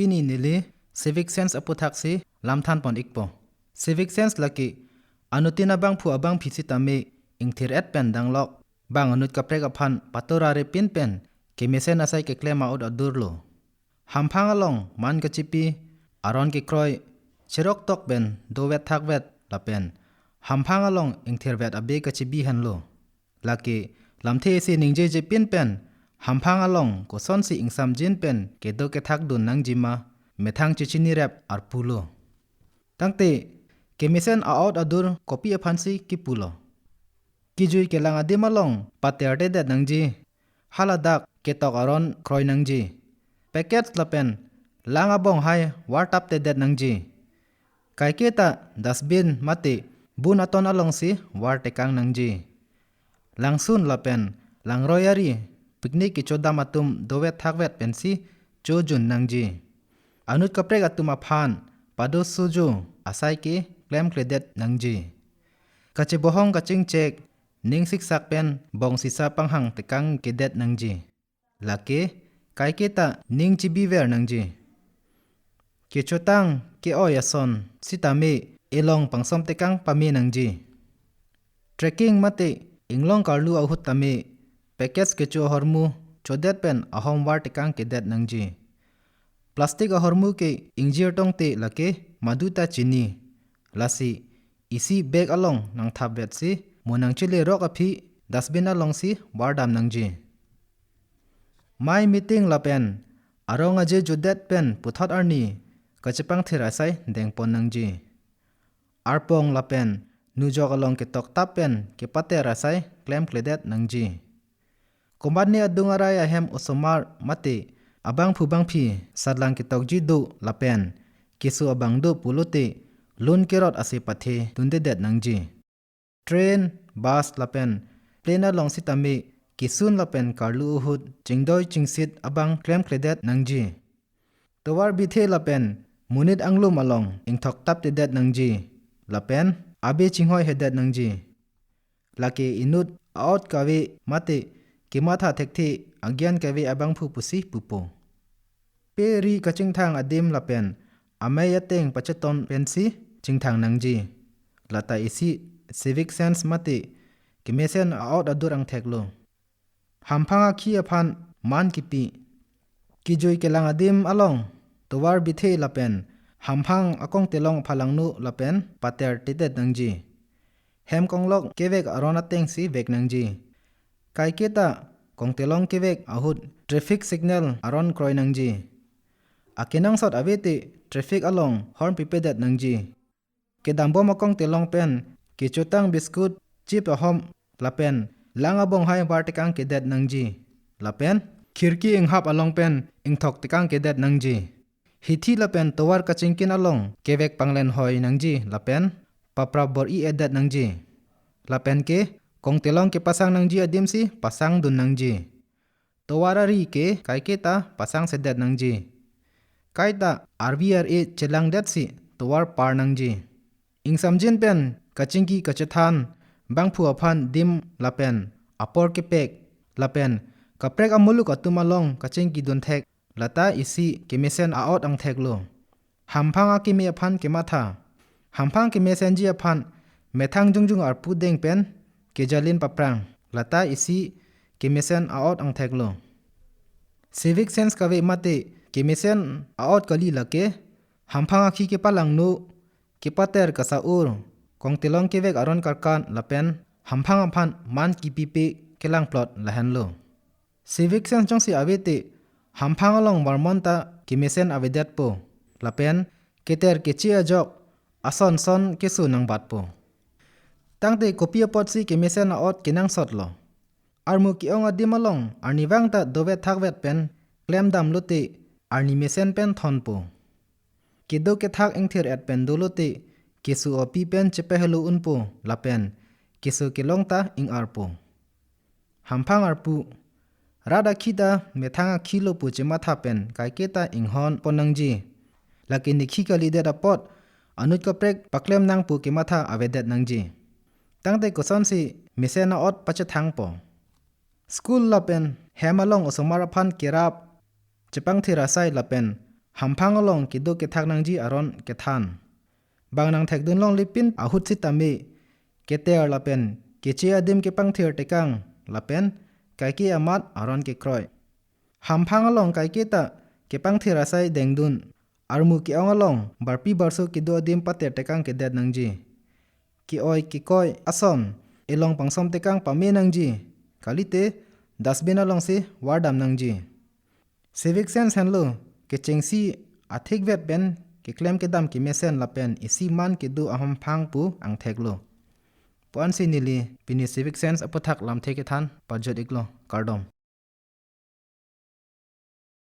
ปีนี้นิลิ civic sense อปุทักสิลำทันปอนอีกปอ civic sense ลักอนุตินาบังผู้อบังพิสิตามีอิงทิรเอ็ดเป็นดังลอกบางอนุกับเรกพันปัตตราเรปินเป็นเกมิเซนอาศัยเกเคลมาอุดอดูร์โลหัมพังอลองมันกจิปีอารอนกิครอยเชรอกตอกเป็นโดเวททักเวทละเป็นหัมพังอลองอิงทิรเวทอเบกจิบีฮันโลลักลำเทซีนิงเจจิปินเป็นหัมพังอลองก็ซอนสิอิงซัมจินเป็นเกโดเกทักดุนนังจิมาเมทังจิชินิเรบอาร์ปูโลตั้งแต่เกมิเซนอาออดอดูร์คอปีอพันสิกิปูโลกิจุยเกลังอดิมาลงปัตเตอร์เดเดนังจีฮัลดักเกตอกอรอนครอยนังจีแพ็กเกจละเป็นลางอบองไฮวาร์ตับเดเดนังจีไกเกตาดัสบินมาติบุนอตอนอลงสิวาร์เตกังนังจีลังซุนละเป็นลังรอยารีปิกนิกกิโจดามาตุมโดเวททักเวทเป็นสิโจจุนนังจีอนุตกับเรกตุมาพานปาโดซูจูอาศัยเกเคลมเครเดตนังจีกัจจิบหงกัจจิงเจกนิงซิกซักเป็นบองศิษาปังหังตะกังเกเดตนังจีลักเกไกเกตานิงจิบีเวร์นังจีเกโชตังเกออยาซอนสิตาเมเอลองปังซอมตะกังปามีนังจีเทรคกิ้งมาติอิงลองกาลูอาหุตตาเมแพ็กเกจเกโชฮอร์มูโชเดตเป็นอหอมวาร์ตะกังเกเดตนังจีพลาสติกอหอร์มูเกอิงเจียร์ตงเตลักเกมาดูตาจินีลาซีอีซีเบกอลองนังทับเวทซีมูนังชิเลรอกอภิดัสบินอลองซีวาร์ดามนังจีไม่มีติ้งละเป็นอารองอเจจุดเด็ดเป็นปุถอดอาร์นีก็จะปังเทระไซแดงปนนังจีอาร์ปองละเป็นนูจอกอลองเกตอกตับเป็นเกปัตเตระไซเคลมเคลเดตนังจีคอมบัดเนียดุงอะไรอาเฮมอุสมาร์มาติอบังผู้บังพีสัดลังเกตอกจีดูละเป็นกิสุอบังดูปุลุติลุนเกรอดอาศัยปะเทตุนเดเด็ดนังจีเทรนบัสละเป็นเพลนาลองสิตามีกิซุนละเป็นคาร์ลูอุดจิงดอยจิงซิดอบังเคลมเคลเดตนังจีตัวบิเทละเป็นมุนิดอังลุมาลองอิงทอกตับเดเด็ดนังจีละเป็นอาเบจิงหอยเฮเด็ดนังจีลักเกอินุดออดกาเวมาติกิมาธาเทกทีอังเกียนกาเวอบังผู้ปุสิปุโปเปรีกะจิงทางอดิมละเป็นอเมยเตงปัจจตนเป็นสิจิงทางนังจีละตาอิสิcivic sense mati kimesen out adur ang theklo hampanga khi aphan man kipi kijoi kelang adim along towar bithe lapen hamphang akong telong phalangnu lapen pater titet nangji hem konglok kevek arona teng si vek nangji kaiketa kong telong kevek ahut traffic signal aron kroi nangji akinang sot avete traffic along horn pipedet nangji kedambo makong telong pen kichotang biskut chip ahom lapen langa bong hai bartikang kedet nangji lapen khirki inghap along pen ingthok tikang kedet nangji hithi lapen towar kachingkin along kevek panglen hoi nangji lapen papra bor I edet nangji lapen ke kongtelong ke pasang nangji adim si pasang dun nangji towarari ke kaiketa pasang sedet nangji kaita RVRA chelang det si towar par nangji ingsamjin pen kachingki kachathan bangphu aphan dim lapen apor ke pek lapen kaprek amuluk atumalong kachingki dun thek lata isi kemesen aot ang theklo hamphang akimi aphan kematha hamphang kemesen ji aphan methang jungjung arpu deng pen kejalin paprang lata isi kemesen aot ang theklo civic sense kave mate kemesen aot kali lake hamphang akhi ke palang nu kepater kasaur kongtelong kevek aron karkan lapen hamphang aphan man kipipe kelang plot lahanlo civic sense jongsi avete hamphang along warmonta kimesen avedat po lapen keter kechi ajok ason son kesu nang batpo tangte kopia potsi kimesen aot kinang sotlo armu ki ong adimalong arniwang ta dovet thakvet pen klem dam lote arni mesen pen thonpo kedo ke thak engthir at pen dolote kesu opi pen chepehelu unpo lapen kesu kelongta ing arpo hamphang arpu rada khida methanga khilo pu chematha pen kaiketa inghon ponangji lakini khikali de dapot anut kaprek paklem nang pu kematha avedet nangji tangte koson si mesena ot pachathang po school lapen hemalong osomara phan kerap chepang thira sai lapen หำพังอลองกิดูเกทักนังจีอารอนเกทานบางนางแทกดุนลองลิปินอาหุดสิตามีเกเตอร์ละเป็นเกเจียดิมเกปังเทียร์เตกังละเป็นไกกีอามัดอารอนเกครอยหำพังอลองไกกีตะเกปังเทียร์ไซเดงดุนอารมูกิอองอลองบาร์ปีบาร์ซูกิดูดิมปัตเตเตกังเกเดดนังจีกิออยกิคอยอสอมเอลองปังซอมเตกังปามีนังจีกาลิเตดัสบินอลองซีวาร์ดัมนังจีcivic sense hanlo ke chengsi athik vet ben ke claim ke dam ki mesen la pen isi man ke du aham phang pu ang theklo pon sinili pini civic sense apathak lam theke than pajot iklo kardom